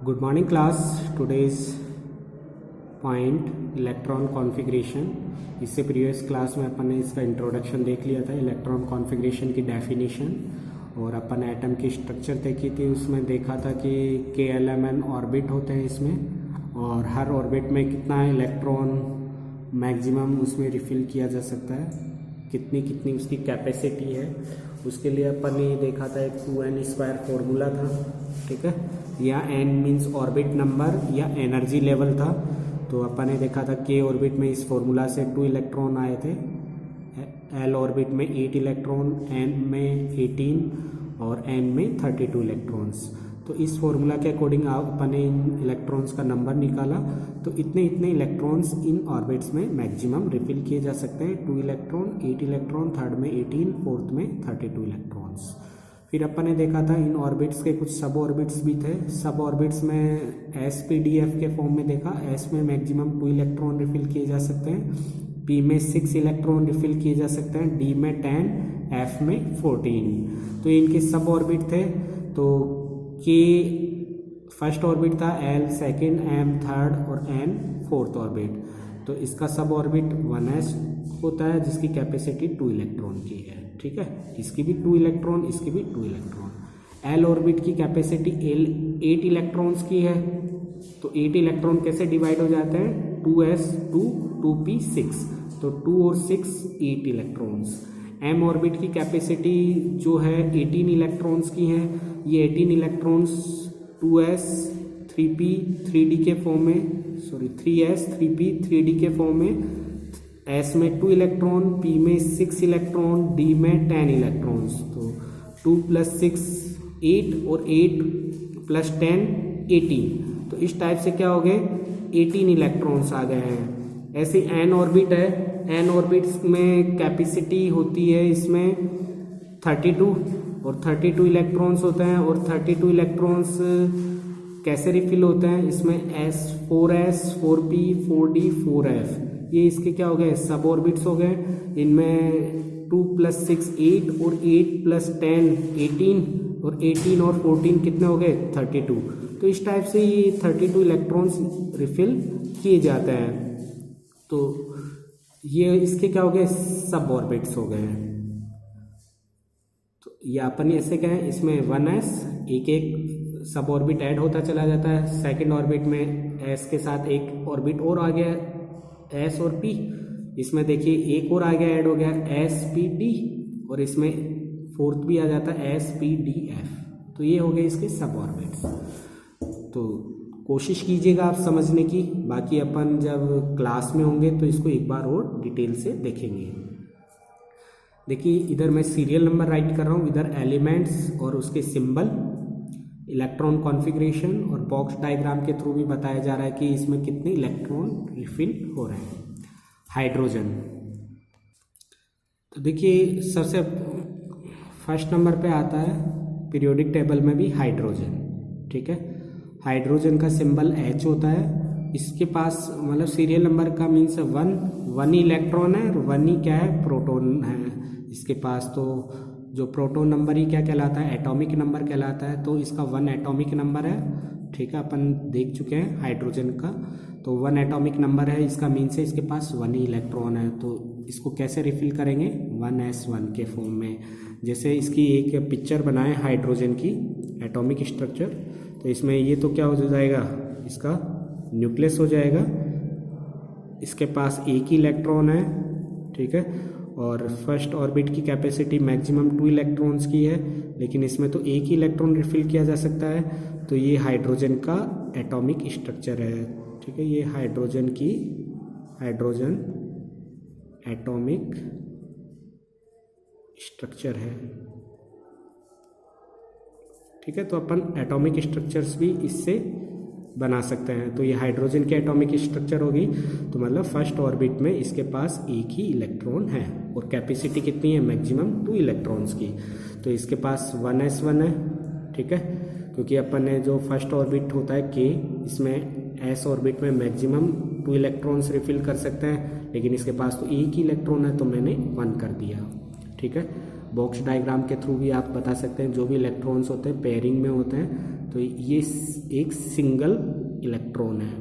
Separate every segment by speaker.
Speaker 1: Good morning class. Today's point electron configuration. इससे previous class में अपन ने इसका इंट्रोडक्शन देख लिया था, इलेक्ट्रॉन कॉन्फ़िगरेशन की डेफिनेशन, और अपन ने एटम की स्ट्रक्चर देखी थी। उसमें देखा था कि KLMN ऑर्बिट होते हैं इसमें, और हर ऑर्बिट में कितना इलेक्ट्रॉन मैक्सिमम उसमें रिफ़िल किया जा सकता है, कितनी कितनी उसकी कैपेसिटी है। उसके लिए अपन ने देखा था एक 2n² फॉर्मूला था, ठीक है, या n मीन्स ऑर्बिट नंबर या एनर्जी लेवल था। तो अपन ने देखा था K ऑर्बिट में इस फॉर्मूला से 2 इलेक्ट्रॉन आए थे, L ऑर्बिट में 8 इलेक्ट्रॉन, N में 18 और N में 32 इलेक्ट्रॉन्स। तो इस फॉर्मूला के अकॉर्डिंग अपन ने इन इलेक्ट्रॉन्स का नंबर निकाला। तो इतने इतने इलेक्ट्रॉन्स इन ऑर्बिट्स में मैक्सिमम रिफिल किए जा सकते हैं। 2 इलेक्ट्रॉन, 8 इलेक्ट्रॉन, थर्ड में 18, फोर्थ में 32 इलेक्ट्रॉन्स। फिर अपन ने देखा था इन ऑर्बिट्स के कुछ सब ऑर्बिट्स भी थे। सब ऑर्बिट्स में SPDF के फॉर्म में देखा, S में मैक्सिमम 2 इलेक्ट्रॉन रिफिल किए जा सकते हैं, P में 6 इलेक्ट्रॉन रिफिल किए जा सकते हैं, D में 10, F में 14। तो इनके सब ऑर्बिट थे। तो K फर्स्ट ऑर्बिट था, L सेकेंड, M थर्ड और N फोर्थ ऑर्बिट। तो इसका सब ऑर्बिट 1s होता है जिसकी कैपेसिटी 2 इलेक्ट्रॉन की है, ठीक है। इसकी भी 2 इलेक्ट्रॉन, इसकी भी 2 इलेक्ट्रॉन। L ऑर्बिट की कैपेसिटी 8 इलेक्ट्रॉन्स की है। तो 8 इलेक्ट्रॉन कैसे डिवाइड हो जाते हैं, 2s 2, 2p 6, तो 2 और 6 8 इलेक्ट्रॉन्स। M ऑर्बिट की कैपेसिटी जो है 18 इलेक्ट्रॉन्स की है। ये 18 इलेक्ट्रॉन्स 2s 3p 3d के फॉर्म में, 3s 3p 3d के फॉर्म में, S में 2 इलेक्ट्रॉन, P में 6 इलेक्ट्रॉन, D में 10 इलेक्ट्रॉन्स। तो 2 + 6 8 और 8 + 10 18। तो इस टाइप से क्या हो गए, 18 इलेक्ट्रॉन्स आ गए हैं। ऐसे N ऑर्बिट है, N ऑर्बिट्स में कैपेसिटी होती है इसमें 32 और 32 इलेक्ट्रॉन्स होते हैं। और 32 इलेक्ट्रॉन्स कैसे रिफिल होते हैं, इसमें 4s 4p 4d 4f, ये इसके क्या हो गए, सब ऑर्बिट्स हो गए। इनमें 2 + 6 8 और 8 + 10 18 और 18 और 14 कितने हो गए, 32। तो इस टाइप से ये 32 इलेक्ट्रॉन्स रिफिल किए जाते हैं। तो ये इसके क्या हो गए, सब ऑर्बिट्स हो गए। तो ये अपन ऐसे क्या है, इसमें 1s एक एक सब ऑर्बिट ऐड होता चला जाता है। सेकंड ऑर्बिट में s के साथ एक ऑर्बिट और आ गया, S और P। इसमें देखिए एक और आ गया, ऐड हो गया SPD, और इसमें फोर्थ भी आ जाता है SPDF। तो ये हो गए इसके सब ऑर्बिट्स। तो कोशिश कीजिएगा आप समझने की, बाकी अपन जब क्लास में होंगे तो इसको एक बार और डिटेल से देखेंगे। देखिए इधर मैं सीरियल नंबर राइट कर रहा हूँ, इधर एलिमेंट्स और उसके सिंबल, इलेक्ट्रॉन कॉन्फ़िगरेशन और बॉक्स डायग्राम के थ्रू भी बताया जा रहा है कि इसमें कितने इलेक्ट्रॉन रिफिल हो रहे हैं। हाइड्रोजन, तो देखिए सबसे फर्स्ट नंबर पे आता है पीरियोडिक टेबल में भी हाइड्रोजन, ठीक है। हाइड्रोजन का सिंबल H होता है। इसके पास मतलब सीरियल नंबर का मीन्स 1 इलेक्ट्रॉन है और 1 ही क्या है, प्रोटॉन है इसके पास। तो जो प्रोटॉन नंबर ही क्या कहलाता है, एटॉमिक नंबर कहलाता है। तो इसका 1 एटॉमिक नंबर है, ठीक है, अपन देख चुके हैं हाइड्रोजन का। तो 1 एटॉमिक नंबर है इसका, मीन्स है इसके पास 1 ही इलेक्ट्रॉन है। तो इसको कैसे रिफिल करेंगे, 1s1 के फॉर्म में। जैसे इसकी एक पिक्चर बनाए हाइड्रोजन की एटॉमिक स्ट्रक्चर, तो इसमें ये तो क्या हो जाएगा, इसका न्यूक्लियस हो जाएगा। इसके पास एक ही इलेक्ट्रॉन है, ठीक है, और फर्स्ट ऑर्बिट की कैपेसिटी मैक्सिमम 2 इलेक्ट्रॉन्स की है, लेकिन इसमें तो एक ही इलेक्ट्रॉन रिफिल किया जा सकता है। तो ये हाइड्रोजन का एटॉमिक स्ट्रक्चर है, ठीक है। ये हाइड्रोजन एटॉमिक स्ट्रक्चर है, ठीक है। तो अपन एटॉमिक स्ट्रक्चर्स भी इससे बना सकते हैं। तो ये हाइड्रोजन की एटॉमिक स्ट्रक्चर होगी। तो मतलब फर्स्ट ऑर्बिट में इसके पास एक ही इलेक्ट्रॉन है और कैपेसिटी कितनी है, मैक्सिमम 2 इलेक्ट्रॉन्स की। तो इसके पास 1s1 है, ठीक है, क्योंकि अपन ने जो फर्स्ट ऑर्बिट होता है K, इसमें S ऑर्बिट में मैक्सिमम 2 इलेक्ट्रॉन्स रिफिल कर सकते हैं, लेकिन इसके पास तो एक ही इलेक्ट्रॉन है तो मैंने 1 कर दिया, ठीक है। बॉक्स डायग्राम के थ्रू भी आप बता सकते हैं। जो भी इलेक्ट्रॉन्स होते हैं पेयरिंग में होते हैं, तो ये एक सिंगल इलेक्ट्रॉन है,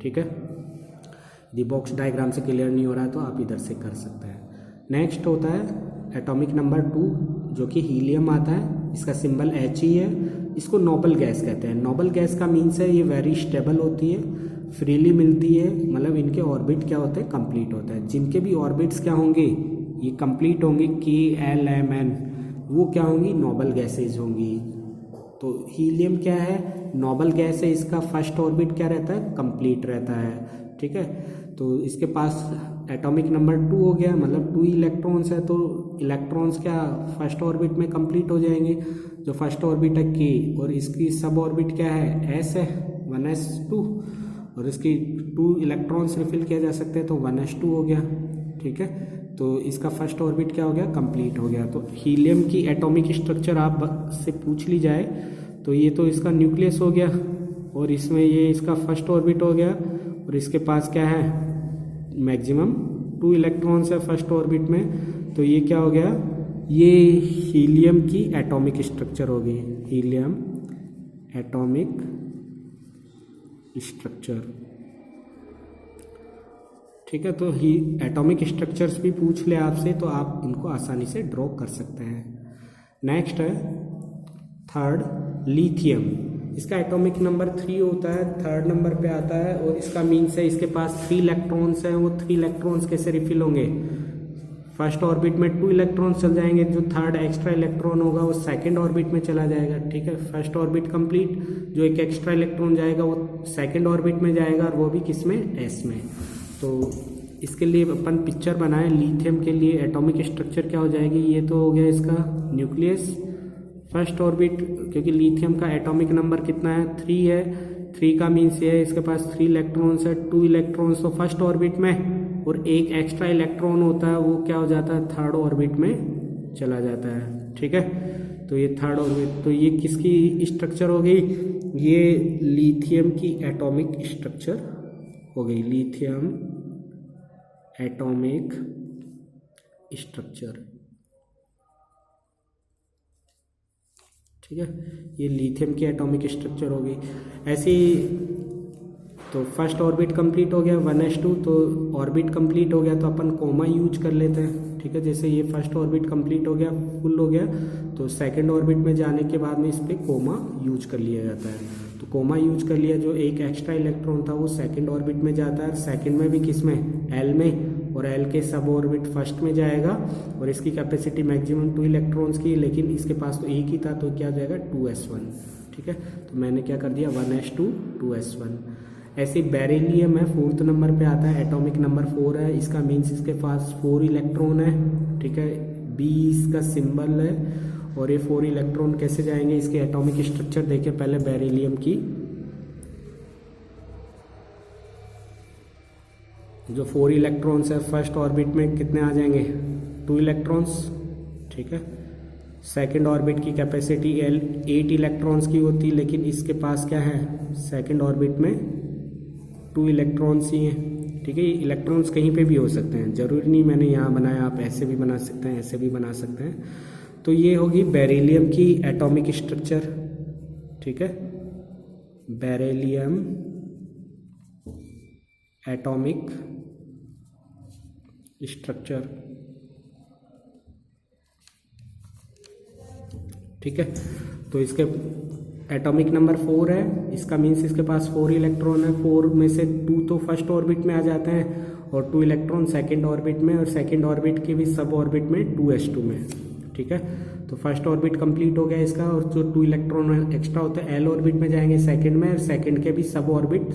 Speaker 1: ठीक है। यदि बॉक्स डायग्राम से क्लियर नहीं हो रहा है तो आप इधर से कर सकते हैं। नेक्स्ट होता है एटॉमिक नंबर 2, जो कि हीलियम आता है, इसका सिंबल He है। इसको नोबल गैस कहते हैं। नोबल गैस का मीन्स है ये वेरी स्टेबल होती है, फ्रीली मिलती है, मतलब इनके ऑर्बिट क्या होते हैं, कंप्लीट होता है। जिनके भी ऑर्बिट्स क्या होंगे, ये कंप्लीट होंगे, KLMN, वो क्या होंगी, नोबल गैसेज होंगी। तो हीलियम क्या है, नोबल गैस है, इसका फर्स्ट ऑर्बिट क्या रहता है, कंप्लीट रहता है, ठीक है। तो इसके पास एटॉमिक नंबर 2 हो गया, मतलब 2 इलेक्ट्रॉन्स है, तो इलेक्ट्रॉन्स क्या फर्स्ट ऑर्बिट में कंप्लीट हो जाएंगे। जो फर्स्ट ऑर्बिट है K, और इसकी सब ऑर्बिट क्या है, S है, 1s2, और इसकी 2 इलेक्ट्रॉन्स रिफिल किया जा सकते हैं, तो 1s2 हो गया, ठीक है। तो इसका फर्स्ट ऑर्बिट क्या हो गया, कंप्लीट हो गया। तो हीलियम की एटॉमिक स्ट्रक्चर आप से पूछ ली जाए तो ये तो इसका न्यूक्लियस हो गया, और इसमें ये इसका फर्स्ट ऑर्बिट हो गया, और इसके पास क्या है, मैक्सिमम 2 इलेक्ट्रॉन्स है फर्स्ट ऑर्बिट में। तो ये क्या हो गया, ये हीलियम की एटॉमिक स्ट्रक्चर हो गई, हीलियम एटॉमिक स्ट्रक्चर, ठीक है। तो ही एटॉमिक स्ट्रक्चर्स भी पूछ ले आपसे तो आप इनको आसानी से ड्रॉ कर सकते हैं। नेक्स्ट है थर्ड, लिथियम। इसका एटॉमिक नंबर 3 होता है, थर्ड नंबर पे आता है, और इसका मीन्स है इसके पास 3 इलेक्ट्रॉन्स हैं। वो 3 इलेक्ट्रॉन्स कैसे रिफिल होंगे, फर्स्ट ऑर्बिट में 2 इलेक्ट्रॉन्स चल जाएंगे, जो थर्ड एक्स्ट्रा इलेक्ट्रॉन होगा वो सेकंड ऑर्बिट में चला जाएगा, ठीक है। फर्स्ट ऑर्बिट कंप्लीट, जो एक एक्स्ट्रा इलेक्ट्रॉन जाएगा वो सेकंड ऑर्बिट में जाएगा, और वो भी किस में, S में। तो इसके लिए अपन पिक्चर बनाए लिथियम के लिए, एटॉमिक स्ट्रक्चर क्या हो जाएगी, ये तो हो गया इसका न्यूक्लियस, फर्स्ट ऑर्बिट, क्योंकि लिथियम का एटॉमिक नंबर कितना है, 3 है। 3 का मीन्स ये है इसके पास 3 इलेक्ट्रॉन्स है, 2 इलेक्ट्रॉन्स तो फर्स्ट ऑर्बिट में, और एक एक्स्ट्रा इलेक्ट्रॉन होता है वो क्या हो जाता है, थर्ड ऑर्बिट में चला जाता है, ठीक है। तो ये थर्ड ऑर्बिट, तो ये किसकी स्ट्रक्चर हो गई, ये लिथियम की एटॉमिक स्ट्रक्चर हो गई, लिथियम एटॉमिक स्ट्रक्चर, ठीक है। ये लिथियम की एटॉमिक स्ट्रक्चर हो गई। ऐसी तो फर्स्ट ऑर्बिट कंप्लीट हो गया 1s2, तो ऑर्बिट कंप्लीट हो गया तो अपन कोमा यूज कर लेते हैं, ठीक है। जैसे ये फर्स्ट ऑर्बिट कंप्लीट हो गया, फुल हो गया, तो सेकंड ऑर्बिट में जाने के बाद में इस पर कोमा यूज कर लिया जाता है। तो कोमा यूज कर लिया, जो एक एक्स्ट्रा इलेक्ट्रॉन था वो सेकंड ऑर्बिट में जाता है, सेकंड में भी किस में, L में, और L के सब ऑर्बिट फर्स्ट में जाएगा, और इसकी कैपेसिटी मैक्सिमम 2 इलेक्ट्रॉन्स की, लेकिन इसके पास तो एक ही था, तो क्या हो जाएगा 2s1, ठीक है। तो मैंने क्या कर दिया 1s2 2s1। ऐसे बेरिलियम है, 4th नंबर पे आता है, एटॉमिक नंबर 4 है, इसका मीन्स इसके पास 4 इलेक्ट्रॉन है, ठीक है। B इसका सिंबल है, और ये 4 इलेक्ट्रॉन कैसे जाएंगे, इसके एटॉमिक स्ट्रक्चर देखिए पहले बेरिलियम की। जो 4 इलेक्ट्रॉन्स है फर्स्ट ऑर्बिट में कितने आ जाएंगे, 2 इलेक्ट्रॉन्स, ठीक है। सेकंड ऑर्बिट की कैपेसिटी 8 इलेक्ट्रॉन्स की होती, लेकिन इसके पास क्या है, सेकंड ऑर्बिट में 2 इलेक्ट्रॉन्स ही हैं, ठीक है। ये इलेक्ट्रॉन्स कहीं पे भी हो सकते हैं, जरूरी नहीं मैंने यहाँ बनाया, आप ऐसे भी बना सकते हैं, ऐसे भी बना सकते हैं। तो ये होगी बेरिलियम की एटॉमिक स्ट्रक्चर, ठीक है। बेरिलियम एटॉमिक स्ट्रक्चर, ठीक है। तो इसके एटॉमिक नंबर 4 है, इसका मीन्स इसके पास 4 इलेक्ट्रॉन है, 4 में से 2 तो फर्स्ट ऑर्बिट में आ जाते हैं, और 2 इलेक्ट्रॉन सेकंड ऑर्बिट में, और सेकंड ऑर्बिट के भी सब ऑर्बिट में 2s2 में, ठीक है। तो फर्स्ट ऑर्बिट कंप्लीट हो गया इसका, और जो 2 इलेक्ट्रॉन एक्स्ट्रा होते हैं L ऑर्बिट में जाएंगे सेकंड में, और सेकंड के भी सब ऑर्बिट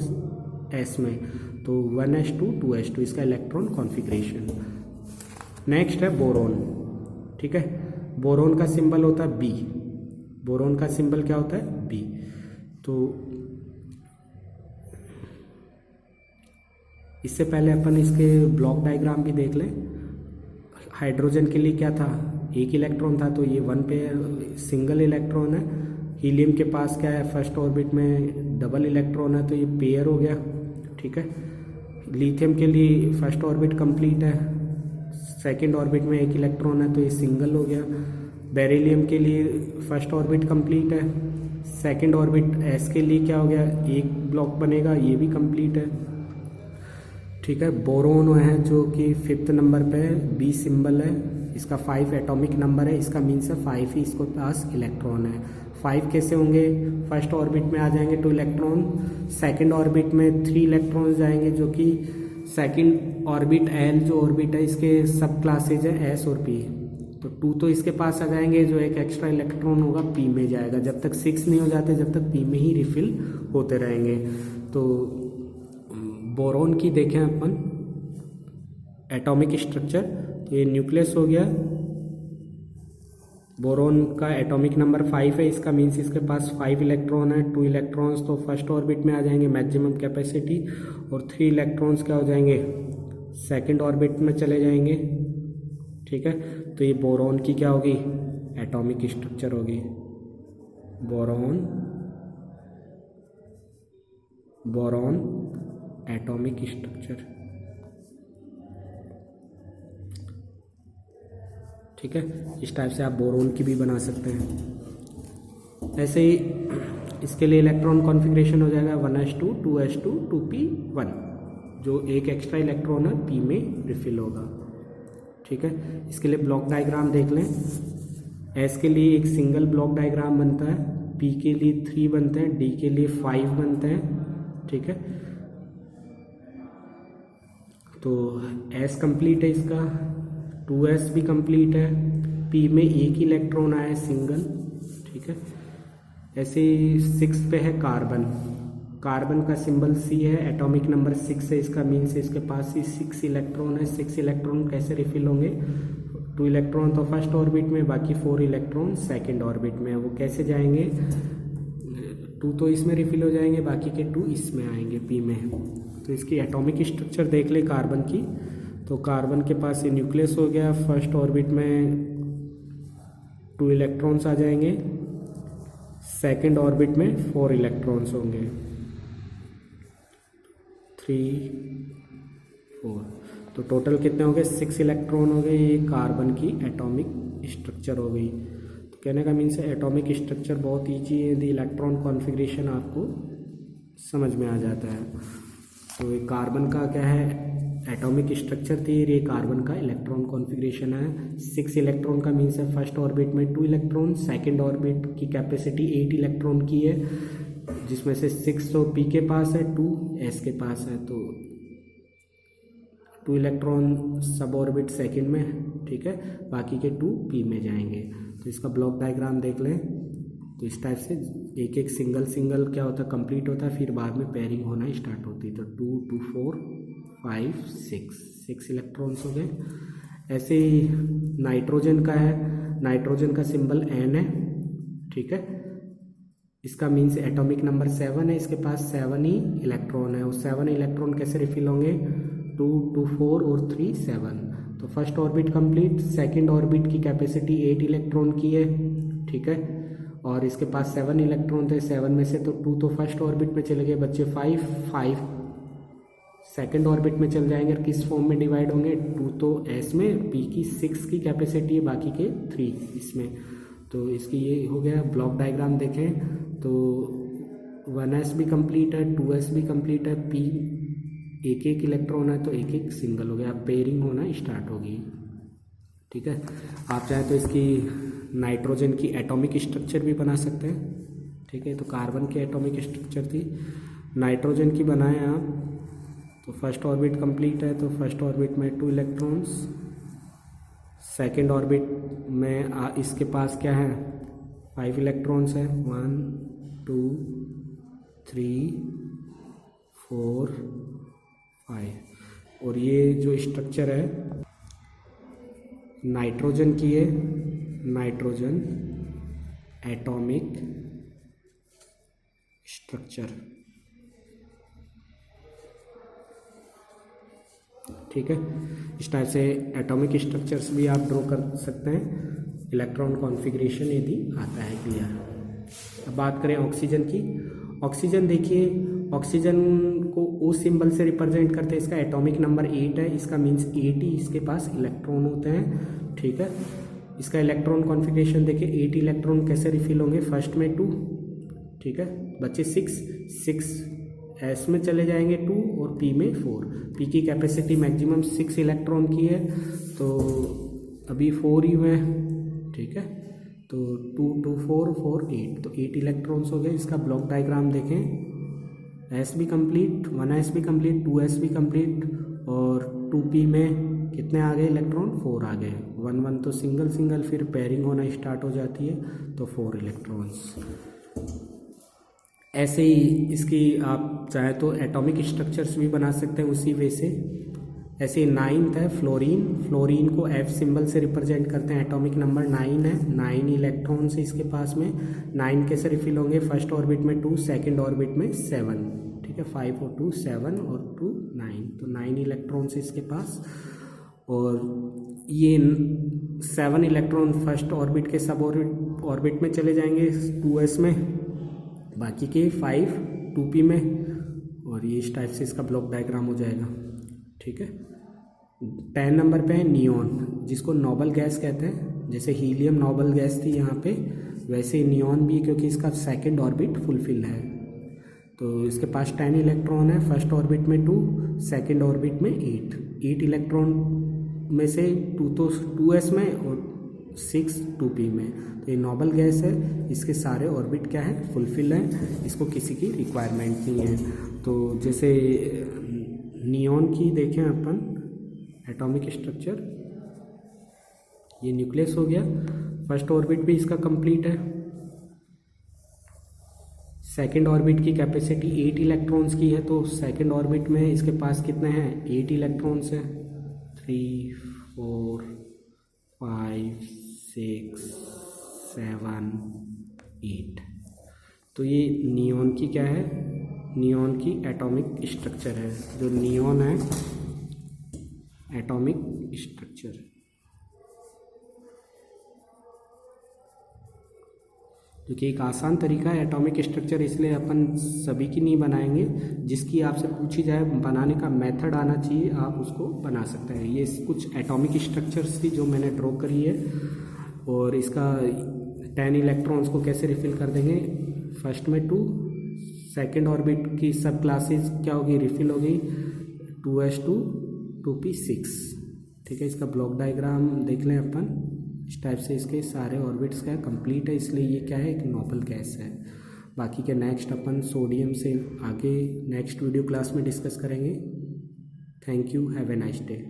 Speaker 1: S में, तो 1s2 2s2 इसका इलेक्ट्रॉन कॉन्फ़िगरेशन। नेक्स्ट है बोरोन, ठीक है। बोरोन का सिंबल होता है B, बोरोन का सिंबल क्या होता है, B। तो इससे पहले अपन इसके ब्लॉक डायग्राम भी देख लें। हाइड्रोजन के लिए क्या था, एक इलेक्ट्रॉन था, तो ये 1 पेयर सिंगल इलेक्ट्रॉन है। हीलियम के पास क्या है, फर्स्ट ऑर्बिट में डबल इलेक्ट्रॉन है, तो ये पेयर हो गया, ठीक है। लिथियम के लिए फर्स्ट ऑर्बिट कंप्लीट है, सेकंड ऑर्बिट में एक इलेक्ट्रॉन है तो ये सिंगल हो गया। बेरिलियम के लिए फर्स्ट ऑर्बिट कंप्लीट है। सेकंड ऑर्बिट एस के लिए क्या हो गया, एक ब्लॉक बनेगा, ये भी कंप्लीट है। ठीक है, बोरोन है जो कि 5th नंबर पे है, बी सिंबल है, इसका 5 एटॉमिक नंबर है, इसका मीन्स है 5 ही इसको पास इलेक्ट्रॉन है। 5 कैसे होंगे, फर्स्ट ऑर्बिट में आ जाएंगे 2 इलेक्ट्रॉन, सेकंड ऑर्बिट में 3 इलेक्ट्रॉन जाएंगे, जो कि सेकंड ऑर्बिट एल जो ऑर्बिट है इसके सब क्लासेज है एस और पी। तो 2 तो इसके पास आ जाएंगे, जो एक एक्स्ट्रा इलेक्ट्रॉन होगा पी में जाएगा, जब तक 6 नहीं हो जाते जब तक पी में ही रिफिल होते रहेंगे। तो बोरोन की देखें अपन एटॉमिक स्ट्रक्चर, तो ये न्यूक्लियस हो गया। बोरोन का एटॉमिक नंबर 5 है, इसका मीन्स इसके पास 5 इलेक्ट्रॉन है। 2 इलेक्ट्रॉन्स तो फर्स्ट ऑर्बिट में आ जाएंगे मैक्सिमम कैपेसिटी, और 3 इलेक्ट्रॉन्स क्या हो जाएंगे, सेकंड ऑर्बिट में चले जाएंगे। ठीक है, तो ये बोरोन की क्या होगी, एटॉमिक स्ट्रक्चर होगी। Boron atomic structure. ठीक है, इस टाइप से आप बोरोन की भी बना सकते हैं। ऐसे ही इसके लिए इलेक्ट्रॉन कॉन्फ़िगरेशन हो जाएगा 1s2 2s2 2p1, जो एक एक्स्ट्रा इलेक्ट्रॉन है पी में रिफिल होगा। ठीक है, इसके लिए ब्लॉक डायग्राम देख लें। एस के लिए एक सिंगल ब्लॉक डायग्राम बनता है, पी के लिए 3 बनते हैं, डी के लिए 5 बनते हैं। ठीक है, तो एस कंप्लीट है इसका, 2s भी कंप्लीट है, पी में एक इलेक्ट्रॉन आया है सिंगल। ठीक है, ऐसे 6 पे है कार्बन। कार्बन का सिंबल C है, एटॉमिक नंबर 6 है, इसका मीन्स इसके पास ही 6 इलेक्ट्रॉन है। 6 इलेक्ट्रॉन कैसे रिफिल होंगे, 2 इलेक्ट्रॉन तो फर्स्ट ऑर्बिट में, बाकी 4 इलेक्ट्रॉन सेकंड ऑर्बिट में। वो कैसे जाएंगे, 2 तो इसमें रिफिल हो जाएंगे, बाकी के 2 इसमें आएंगे पी में। तो इसकी एटॉमिक स्ट्रक्चर देख ले कार्बन की। तो कार्बन के पास ये न्यूक्लियस हो गया, फर्स्ट ऑर्बिट में 2 इलेक्ट्रॉन्स आ जाएंगे, सेकंड ऑर्बिट में 4 इलेक्ट्रॉन्स होंगे, 3 4। तो टोटल कितने हो गए, 6 इलेक्ट्रॉन हो गए। ये कार्बन की एटॉमिक स्ट्रक्चर हो गई। तो कहने का मीन्स है एटॉमिक स्ट्रक्चर बहुत ईजी है, यदि इलेक्ट्रॉन कॉन्फ़िगरेशन आपको समझ में आ जाता है। तो ये कार्बन का क्या है, एटॉमिक स्ट्रक्चर थी, ये कार्बन का इलेक्ट्रॉन कॉन्फ़िगरेशन है। 6 इलेक्ट्रॉन का मीन्स है फर्स्ट ऑर्बिट में 2 इलेक्ट्रॉन, सेकंड ऑर्बिट की कैपेसिटी 8 इलेक्ट्रॉन की है, जिसमें से 6 तो पी के पास है, 2 एस के पास है। तो 2 इलेक्ट्रॉन सब ऑर्बिट सेकंड में है। ठीक है, बाकी के 2 पी में जाएंगे। तो इसका ब्लॉक डायग्राम देख लें। तो इस टाइप से एक एक सिंगल क्या होता है, कंप्लीट होता है, फिर बाद में पेयरिंग होना स्टार्ट होती है। तो 2 2 4 5 6 इलेक्ट्रॉन्स हो गए। ऐसे ही नाइट्रोजन का है, नाइट्रोजन का सिंबल N है। ठीक है, इसका मीन्स एटॉमिक नंबर 7 है, इसके पास 7 ही इलेक्ट्रॉन है। और 7 इलेक्ट्रॉन कैसे रिफिल होंगे, 2 2 4 और 3 7। तो first orbit complete, second orbit की कैपेसिटी 8 इलेक्ट्रॉन की है। ठीक है, और इसके पास 7 इलेक्ट्रॉन थे, 7 में से तो 2 तो फर्स्ट ऑर्बिट में चले गए, बच्चे 5 सेकंड ऑर्बिट में चल जाएंगे। और किस फॉर्म में डिवाइड होंगे, 2 तो एस में, पी की 6 की कैपेसिटी है, बाकी के 3 इसमें। तो इसकी ये हो गया। ब्लॉक डायग्राम देखें तो 1s भी कंप्लीट है, 2s भी कंप्लीट है, पी एक एक इलेक्ट्रॉन है, तो एक एक सिंगल हो गया। पेयरिंग होना स्टार्ट होगी। ठीक है, आप चाहे तो इसकी नाइट्रोजन की एटॉमिक स्ट्रक्चर भी बना सकते हैं। ठीक है, तो कार्बन की एटॉमिक स्ट्रक्चर थी, नाइट्रोजन की बनाए आप। तो फर्स्ट ऑर्बिट कंप्लीट है, तो फर्स्ट ऑर्बिट में 2 इलेक्ट्रॉन्स, सेकंड ऑर्बिट में इसके पास क्या है, 5 इलेक्ट्रॉन्स है, 1 2 3 4 5। और ये जो स्ट्रक्चर है नाइट्रोजन की है, नाइट्रोजन एटॉमिक स्ट्रक्चर। ठीक है, इस टाइप से एटॉमिक स्ट्रक्चर्स भी आप ड्रॉ कर सकते हैं, इलेक्ट्रॉन कॉन्फ़िगरेशन यदि आता है क्लियर। अब बात करें ऑक्सीजन की। ऑक्सीजन देखिए, ऑक्सीजन को ओ सिंबल से रिप्रेजेंट करते हैं, इसका एटॉमिक नंबर 8 है, इसका मीन्स 8 ही इसके पास इलेक्ट्रॉन होते हैं। ठीक है, इसका इलेक्ट्रॉन कॉन्फ़िगरेशन देखिए, 8 इलेक्ट्रॉन कैसे रिफिल होंगे, फर्स्ट में 2, ठीक है, बच्चे 6 एस में चले जाएंगे 2 और पी में 4। पी की कैपेसिटी मैक्सिमम 6 इलेक्ट्रॉन की है, तो अभी 4 ही हुए, ठीक है, तो 2 2 4 4 8, तो 8 इलेक्ट्रॉन्स हो गए। इसका ब्लॉक डायग्राम देखें, एस भी कंप्लीट, 1s भी कंप्लीट, 2s भी कंप्लीट, और 2p में कितने आ गए इलेक्ट्रॉन, 4 आ गए। 1 1 तो सिंगल सिंगल, फिर पेयरिंग होना स्टार्ट हो जाती है, तो 4 इलेक्ट्रॉन्स। ऐसे ही इसकी आप चाहे तो एटॉमिक स्ट्रक्चर्स भी बना सकते हैं उसी वे से। ऐसे 9th है फ्लोरीन को F सिंबल से रिप्रेजेंट करते हैं, एटॉमिक नंबर 9 है, 9 इलेक्ट्रॉन्स है इसके पास में। 9 कैसे रिफिल होंगे, फर्स्ट ऑर्बिट में 2, सेकंड ऑर्बिट में 7, ठीक है, 5 और 2 7 और 2 9, तो 9 इलेक्ट्रॉन्स है इसके पास। और ये 7 इलेक्ट्रॉन फर्स्ट ऑर्बिट के सब ऑर्बिट में चले जाएंगे 2s में, बाकी के 5 2p में, और ये इस टाइप से इसका ब्लॉक डायग्राम हो जाएगा। ठीक है, 10 नंबर पे है नियॉन, जिसको नोबल गैस कहते हैं। जैसे हीलियम नोबल गैस थी यहाँ पे, वैसे नियॉन भी, क्योंकि इसका सेकंड ऑर्बिट फुलफिल है। तो इसके पास 10 इलेक्ट्रॉन है, फर्स्ट ऑर्बिट में 2, सेकंड ऑर्बिट में 8 इलेक्ट्रॉन में से 2 तो 2s में और 6 2p में। तो ये नोबल गैस है, इसके सारे ऑर्बिट क्या है, फुलफिल है, इसको किसी की रिक्वायरमेंट नहीं है। तो जैसे नियॉन की देखें अपन एटॉमिक स्ट्रक्चर, ये न्यूक्लियस हो गया, फर्स्ट ऑर्बिट भी इसका कंप्लीट है, सेकंड ऑर्बिट की कैपेसिटी 8 इलेक्ट्रॉन्स की है, तो सेकंड ऑर्बिट में इसके पास कितने हैं, 8 इलेक्ट्रॉन्स हैं, 3 4 5 6 7 8। तो ये नियॉन की क्या है, नियॉन की एटॉमिक स्ट्रक्चर है। जो नियॉन है एटॉमिक स्ट्रक्चर, जो कि एक आसान तरीका है एटॉमिक स्ट्रक्चर, इसलिए अपन सभी की नहीं बनाएंगे, जिसकी आपसे पूछी जाए बनाने का मेथड आना चाहिए, आप उसको बना सकते हैं। ये कुछ एटॉमिक स्ट्रक्चर्स थी जो मैंने ड्रॉ करी है, और इसका 10 इलेक्ट्रॉन्स को कैसे रिफिल कर देंगे, फर्स्ट में 2, सेकेंड ऑर्बिट की सब क्लासेस क्या होगी, रिफिल होगी, 2s2 2p6। ठीक है, इसका ब्लॉक डायग्राम देख लें अपन, इस टाइप से इसके सारे ऑर्बिट्स क्या कंप्लीट है, इसलिए ये क्या है, एक नोबल गैस है। बाकी के नेक्स्ट अपन सोडियम से आगे नेक्स्ट वीडियो क्लास में डिस्कस करेंगे। Thank you, have a nice day.